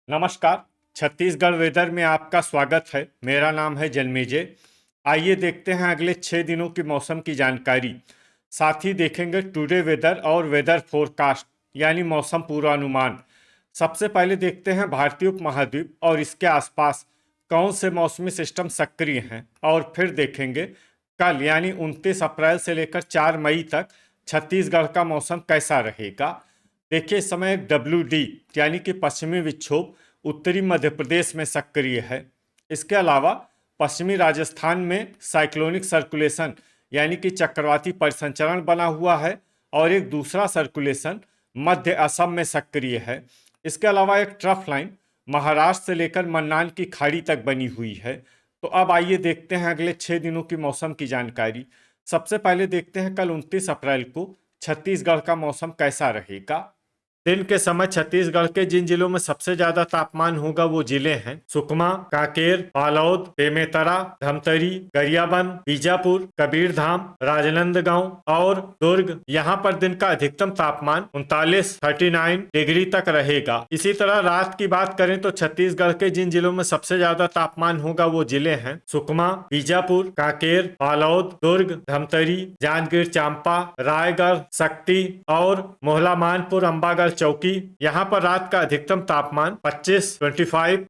नमस्कार। छत्तीसगढ़ वेदर में आपका स्वागत है। मेरा नाम है जन्मेजय। आइए देखते हैं अगले 6 दिनों की मौसम की जानकारी। साथ ही देखेंगे टुडे वेदर और वेदर फोरकास्ट यानी मौसम पूर्वानुमान। सबसे पहले देखते हैं भारतीय उपमहाद्वीप और इसके आसपास कौन से मौसमी सिस्टम सक्रिय हैं, और फिर देखेंगे कल यानी 29 अप्रैल से लेकर 4 मई तक छत्तीसगढ़ का मौसम कैसा रहेगा। देखिए, इस समय एक WD यानी कि पश्चिमी विक्षोभ उत्तरी मध्य प्रदेश में सक्रिय है। इसके अलावा पश्चिमी राजस्थान में साइक्लोनिक सर्कुलेशन यानी कि चक्रवाती परिसंचरण बना हुआ है, और एक दूसरा सर्कुलेशन मध्य असम में सक्रिय है। इसके अलावा एक ट्रफ लाइन महाराष्ट्र से लेकर मन्नान की खाड़ी तक बनी हुई है। तो अब आइए देखते हैं अगले 6 दिनों की मौसम की जानकारी। सबसे पहले देखते हैं कल 29 अप्रैल को छत्तीसगढ़ का मौसम कैसा रहेगा। दिन के समय छत्तीसगढ़ के जिन जिलों में सबसे ज्यादा तापमान होगा वो जिले हैं सुकमा, कांकेर, बालोद, बेमेतरा, धमतरी, गरियाबंद, बीजापुर, कबीरधाम, राजनांदगांव और दुर्ग। यहाँ पर दिन का अधिकतम तापमान 39 डिग्री तक रहेगा। इसी तरह रात की बात करें तो छत्तीसगढ़ के जिन जिलों में सबसे ज्यादा तापमान होगा वो जिले हैं सुकमा, बीजापुर, कांकेर, बालोद, दुर्ग, धमतरी, जांजगीर चांपा, रायगढ़, शक्ति और मोहला मानपुर अंबागढ़ चौकी। यहाँ पर रात का अधिकतम तापमान 25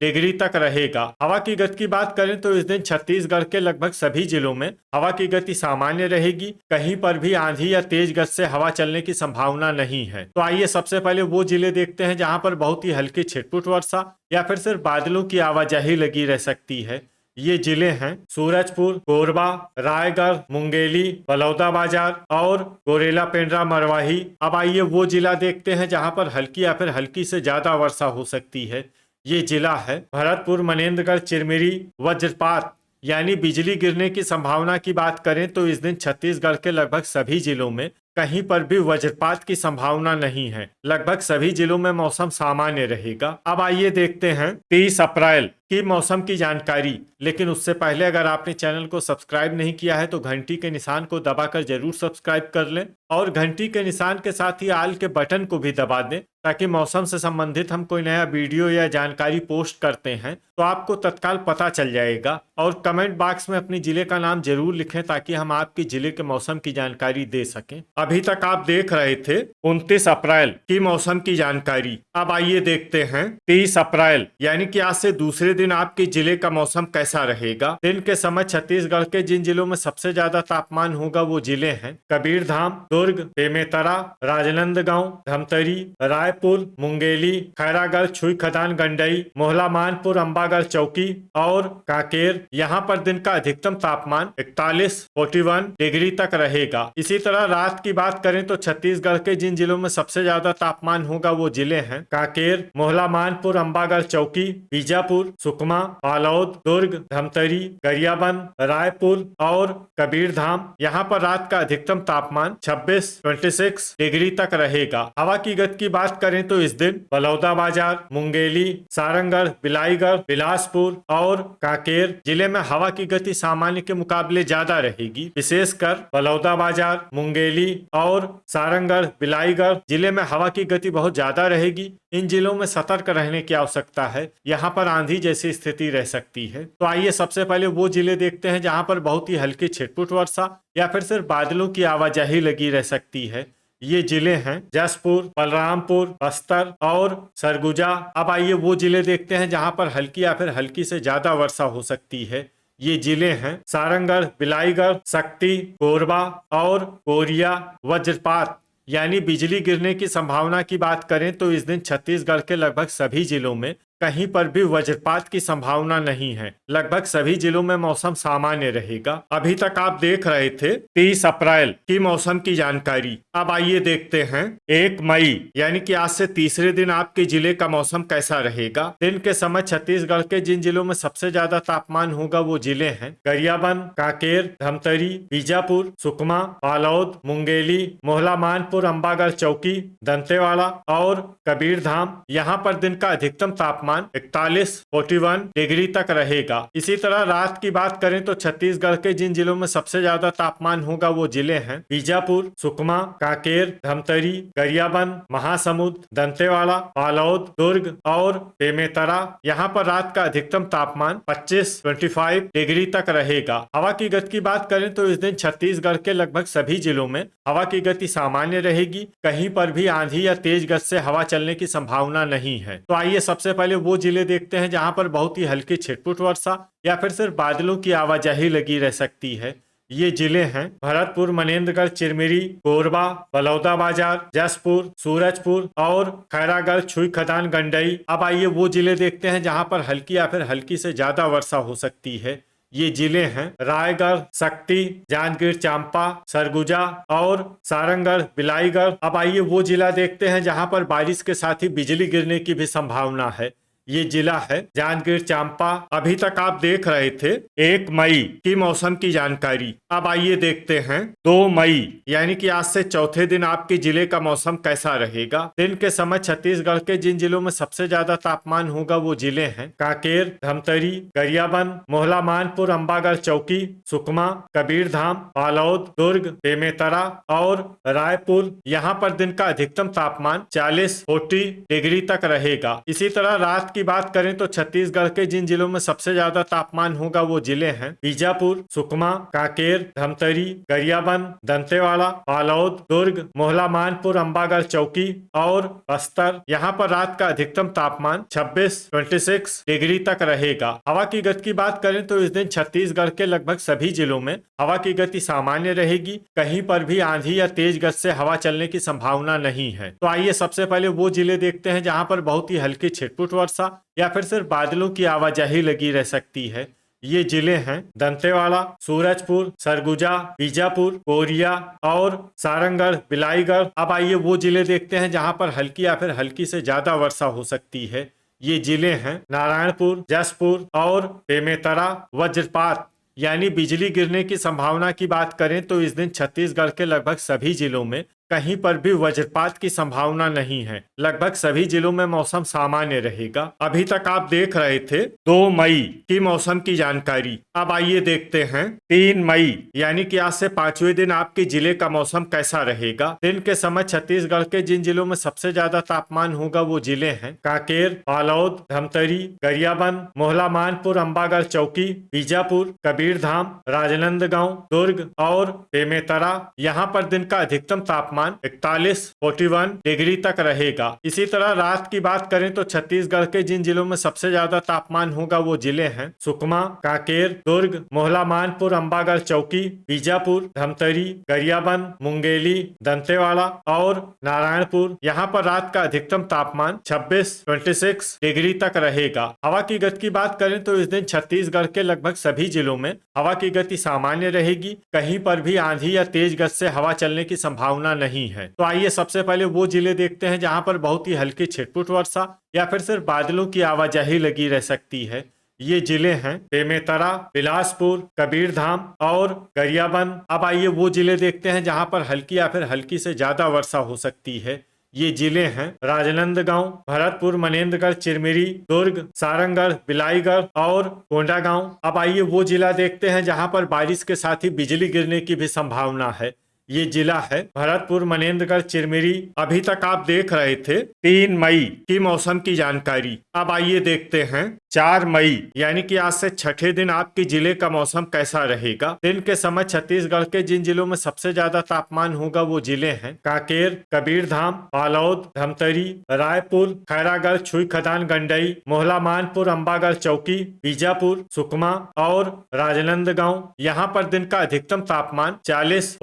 डिग्री तक रहेगा। हवा की गति की बात करें तो इस दिन छत्तीसगढ़ के लगभग सभी जिलों में हवा की गति सामान्य रहेगी। कहीं पर भी आंधी या तेज गति से हवा चलने की संभावना नहीं है। तो आइए सबसे पहले वो जिले देखते हैं जहाँ पर बहुत ही हल्की छिटपुट वर्षा या फिर सिर्फ बादलों की आवाजाही लगी रह सकती है। ये जिले हैं सूरजपुर, कोरबा, रायगढ़, मुंगेली, बलौदाबाजार और गोरेला पेंड्रा मरवाही। अब आइए वो जिला देखते हैं जहां पर हल्की या फिर हल्की से ज्यादा वर्षा हो सकती है। ये जिला है भरतपुर, मनेन्द्रगढ़, चिरमिरी। वज्रपात यानी बिजली गिरने की संभावना की बात करें तो इस दिन छत्तीसगढ़ के लगभग सभी जिलों में कहीं पर भी वज्रपात की संभावना नहीं है। लगभग सभी जिलों में मौसम सामान्य रहेगा। अब आइए देखते हैं 30 अप्रैल की मौसम की जानकारी। लेकिन उससे पहले अगर आपने चैनल को सब्सक्राइब नहीं किया है तो घंटी के निशान को दबाकर जरूर सब्सक्राइब कर लें, और घंटी के निशान के साथ ही आल के बटन को भी दबा दें, ताकि मौसम से संबंधित हम कोई नया वीडियो या जानकारी पोस्ट करते हैं तो आपको तत्काल पता चल जाएगा। और कमेंट बॉक्स में अपनी जिले का नाम जरूर लिखें ताकि हम आपके जिले के मौसम की जानकारी दे सकें। अभी तक आप देख रहे थे 29 अप्रैल की मौसम की जानकारी। अब आइए देखते हैं 30 अप्रैल यानी कि आज से दूसरे दिन आपके जिले का मौसम कैसा रहेगा। दिन के समय छत्तीसगढ़ के जिन जिलों में सबसे ज्यादा तापमान होगा वो जिले हैं कबीरधाम, दुर्ग, बेमेतरा, राजनांदगांव, धमतरी, रायपुर, मुंगेली, खैरागढ़, छुई खदान, गंडई, मोहला मानपुर, अंबागढ़ चौकी और कांकेर। यहाँ पर दिन का अधिकतम तापमान 41 डिग्री तक रहेगा। इसी तरह रात की बात करें तो छत्तीसगढ़ के जिन जिलों में सबसे ज्यादा तापमान होगा वो जिले हैं कांकेर, मोहला मानपुर, अंबागढ़ चौकी, बीजापुर, सुकमा, बालोद, दुर्ग, धमतरी, गरियाबंद, रायपुर और कबीरधाम। यहाँ पर रात का अधिकतम तापमान 26 डिग्री तक रहेगा। हवा की गति की बात करें तो इस दिन बलौदाबाजार, मुंगेली, सारंगढ़, बिलाईगढ़, बिलासपुर और कांकेर जिले में हवा की गति सामान्य के मुकाबले ज्यादा रहेगी। विशेषकर बलौदाबाजार, मुंगेली और सारंगढ़, बिलाईगढ़ जिले में हवा की गति बहुत ज्यादा रहेगी। इन जिलों में सतर्क रहने की आवश्यकता है। यहाँ पर आंधी जैसी स्थिति रह सकती है। तो आइए सबसे पहले वो जिले देखते हैं जहाँ पर बहुत ही हल्की छिटपुट वर्षा या फिर सिर्फ बादलों की आवाजाही लगी रह सकती है। ये जिले हैं जसपुर, बलरामपुर, बस्तर और सरगुजा। अब आइए वो जिले देखते हैं जहाँ पर हल्की या फिर हल्की से ज्यादा वर्षा हो सकती है। ये जिले हैं सारंगढ़, बिलाईगढ़, शक्ति, कोरबा और कोरिया। वज्रपात यानी बिजली गिरने की संभावना की बात करें तो इस दिन छत्तीसगढ़ के लगभग सभी जिलों में कहीं पर भी वज्रपात की संभावना नहीं है। लगभग सभी जिलों में मौसम सामान्य रहेगा। अभी तक आप देख रहे थे 30 अप्रैल की मौसम की जानकारी। अब आइए देखते हैं 1 मई यानी कि आज से तीसरे दिन आपके जिले का मौसम कैसा रहेगा। दिन के समय छत्तीसगढ़ के जिन जिलों में सबसे ज्यादा तापमान होगा वो जिले हैं गरियाबंद, कांकेर, धमतरी, बीजापुर, सुकमा, बालोद, मुंगेली, मोहला मानपुर, अंबागढ़ चौकी, दंतेवाड़ा और कबीरधाम। यहाँ पर दिन का अधिकतम तापमान तापमान 41 डिग्री तक रहेगा। इसी तरह रात की बात करें तो छत्तीसगढ़ के जिन जिलों में सबसे ज्यादा तापमान होगा वो जिले हैं बीजापुर, सुकमा, कांकेर, धमतरी, गरियाबंद, महासमुंद, दंतेवाड़ा, बालोद, दुर्ग और बेमेतरा। यहाँ पर रात का अधिकतम तापमान 25 डिग्री तक रहेगा। हवा की गति की बात करें तो इस दिन छत्तीसगढ़ के लगभग सभी जिलों में हवा की गति सामान्य रहेगी। कहीं पर भी आंधी या तेज गति से हवा चलने की संभावना नहीं है। तो आइए सबसे पहले वो जिले देखते हैं जहां पर बहुत ही हल्की छिटपुट वर्षा या फिर सिर्फ बादलों की आवाजाही लगी रह सकती है। ये जिले हैं भरतपुर, मनेन्द्रगढ़, चिरमिरी, कोरबा, बलौदाबाजार, जसपुर, सूरजपुर और खैरागढ़, छुई खदान, गंडई। अब आइए वो जिले देखते हैं जहां पर हल्की या फिर हल्की से ज्यादा वर्षा हो सकती है। ये जिले हैं रायगढ़, शक्ति, जांजगीर चांपा, सरगुजा और सारंगढ़, बिलाईगढ़। अब आइए वो जिला देखते हैं जहां पर बारिश के साथ ही बिजली गिरने की भी संभावना है। ये जिला है जांजगीर चांपा। अभी तक आप देख रहे थे 1 मई की मौसम की जानकारी। अब आइए देखते हैं 2 मई यानी कि आज से चौथे दिन आपके जिले का मौसम कैसा रहेगा। दिन के समय छत्तीसगढ़ के जिन जिलों में सबसे ज्यादा तापमान होगा वो जिले हैं कांकेर, धमतरी, गरियाबंद, मोहला, मानपुर, अंबागढ़ चौकी, सुकमा, कबीरधाम, बालोद, दुर्ग, बेमेतरा और रायपुर। यहाँ पर दिन का अधिकतम तापमान 40 डिग्री तक रहेगा। इसी तरह रात की बात करें तो छत्तीसगढ़ के जिन जिलों में सबसे ज्यादा तापमान होगा वो जिले हैं बीजापुर, सुकमा, कांकेर, धमतरी, गरियाबंद, दंतेवाड़ा, बालोद, दुर्ग, मोहला, मानपुर, अंबागढ़ चौकी और बस्तर। यहाँ पर रात का अधिकतम तापमान 26 डिग्री तक रहेगा। हवा की गति की बात करें तो इस दिन छत्तीसगढ़ के लगभग सभी जिलों में हवा की गति सामान्य रहेगी। कहीं पर भी आंधी या तेज गति से हवा चलने की संभावना नहीं है। तो आइए सबसे पहले वो जिले देखते हैं जहां पर बहुत ही हल्की छिटपुट वर्षा या फिर सिर्फ बादलों की आवाजाही लगी रह सकती है। ये जिले हैं दंतेवाड़ा, सूरजपुर, सरगुजा, बीजापुर, कोरिया और सारंगढ़, बिलाईगढ़। अब आइए वो जिले देखते हैं जहां पर हल्की या फिर हल्की से ज्यादा वर्षा हो सकती है। ये जिले हैं नारायणपुर, जसपुर और बेमेतरा। वज्रपात यानी बिजली गिरने की संभावना की बात करें तो इस दिन छत्तीसगढ़ के लगभग सभी जिलों में कहीं पर भी वज्रपात की संभावना नहीं है। लगभग सभी जिलों में मौसम सामान्य रहेगा। अभी तक आप देख रहे थे 2 मई की मौसम की जानकारी। अब आइए देखते हैं 3 मई यानी कि आज से 5वें दिन आपके जिले का मौसम कैसा रहेगा। दिन के समय छत्तीसगढ़ के जिन जिलों में सबसे ज्यादा तापमान होगा वो जिले हैं कांकेर, बालोद, धमतरी, गरियाबंद, मोहला, मानपुर, अंबागढ़ चौकी, बीजापुर, कबीरधाम, राजनांदगांव, दुर्ग और बेमेतरा। यहाँ पर दिन का अधिकतम तापमान 41 डिग्री तक रहेगा। इसी तरह रात की बात करें तो छत्तीसगढ़ के जिन जिलों में सबसे ज्यादा तापमान होगा वो जिले हैं सुकमा, कांकेर, दुर्ग, मोहला, मानपुर, अंबागढ़ चौकी, बीजापुर, धमतरी, गरियाबंद, मुंगेली, दंतेवाड़ा और नारायणपुर। यहाँ पर रात का अधिकतम तापमान 26 डिग्री तक रहेगा। हवा की गति की बात करें तो इस दिन छत्तीसगढ़ के लगभग सभी जिलों में हवा की गति सामान्य रहेगी। कहीं पर भी आंधी या तेज गति से हवा चलने की संभावना नहीं है। तो आइए सबसे पहले वो जिले देखते हैं जहां पर बहुत ही हल्की छिटपुट वर्षा या फिर सिर्फ बादलों की आवाजाही लगी रह सकती है। ये जिले हैं बेमेतरा, बिलासपुर, कबीरधाम और गरियाबंद। अब आइए वो जिले देखते हैं जहां पर हल्की या फिर हल्की से ज्यादा वर्षा हो सकती है। ये जिले हैं राजनांदगांव, भरतपुर, मनेन्द्रगढ़, चिरमिरी, दुर्ग, सारंगढ़, बिलाईगढ़ और कोंडागांव। अब आइए वो जिला देखते हैं जहां पर बारिश के साथ ही बिजली गिरने की भी संभावना है। ये जिला है भरतपुर, मनेन्द्रगढ़, चिरमिरी। अभी तक आप देख रहे थे 3 मई की मौसम की जानकारी। अब आइए देखते हैं 4 मई यानी कि आज से छठे दिन आपके जिले का मौसम कैसा रहेगा। दिन के समय छत्तीसगढ़ के जिन जिलों में सबसे ज्यादा तापमान होगा वो जिले हैं कांकेर, कबीरधाम, बालोद, धमतरी, रायपुर, खैरागढ़, छुई खदान, गंडई, मोहला, मानपुर, अंबागढ़ चौकी, बीजापुर, सुकमा और राजनांदगांव। यहाँ पर दिन का अधिकतम तापमान 40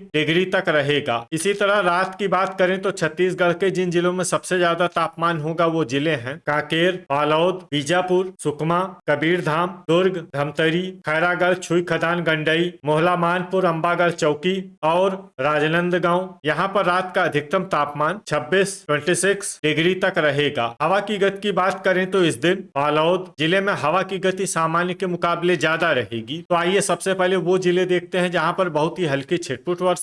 डिग्री तक रहेगा। इसी तरह रात की बात करें तो छत्तीसगढ़ के जिन जिलों में सबसे ज्यादा तापमान होगा वो जिले हैं कांकेर, बालोद, बीजापुर, सुकमा, कबीरधाम, दुर्ग, धमतरी, खैरागढ़, छुई खदान, गंडई, मोहला, मानपुर, अंबागढ़ चौकी और राजनांदगांव। यहाँ पर रात का अधिकतम तापमान 26 डिग्री तक रहेगा। हवा की गति की बात करें तो इस दिन बालोद जिले में हवा की गति सामान्य के मुकाबले ज्यादा रहेगी। तो आइए सबसे पहले वो जिले देखते हैं जहाँ पर बहुत ही हल्की छिटपुट वर्षा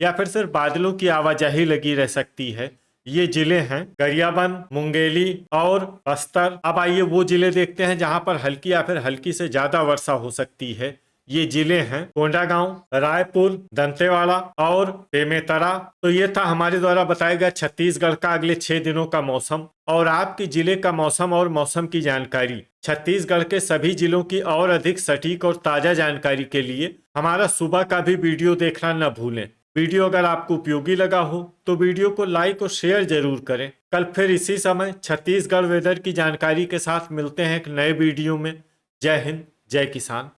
या फिर सिर्फ बादलों की आवाजाही लगी रह सकती है। ये जिले हैं गरियाबंद, मुंगेली और बस्तर। अब आइए वो जिले देखते हैं जहां पर हल्की या फिर हल्की से ज्यादा वर्षा हो सकती है। ये जिले हैं कोंडागांव, रायपुर, दंतेवाड़ा और बेमेतरा। तो ये था हमारे द्वारा बताया गया छत्तीसगढ़ का अगले 6 दिनों का मौसम और आपके जिले का मौसम और मौसम की जानकारी। छत्तीसगढ़ के सभी जिलों की और अधिक सटीक और ताजा जानकारी के लिए हमारा सुबह का भी वीडियो देखना न भूलें। वीडियो अगर आपको उपयोगी लगा हो तो वीडियो को लाइक और शेयर जरूर करें। कल फिर इसी समय छत्तीसगढ़ वेदर की जानकारी के साथ मिलते हैं एक नए वीडियो में। जय हिंद, जय किसान।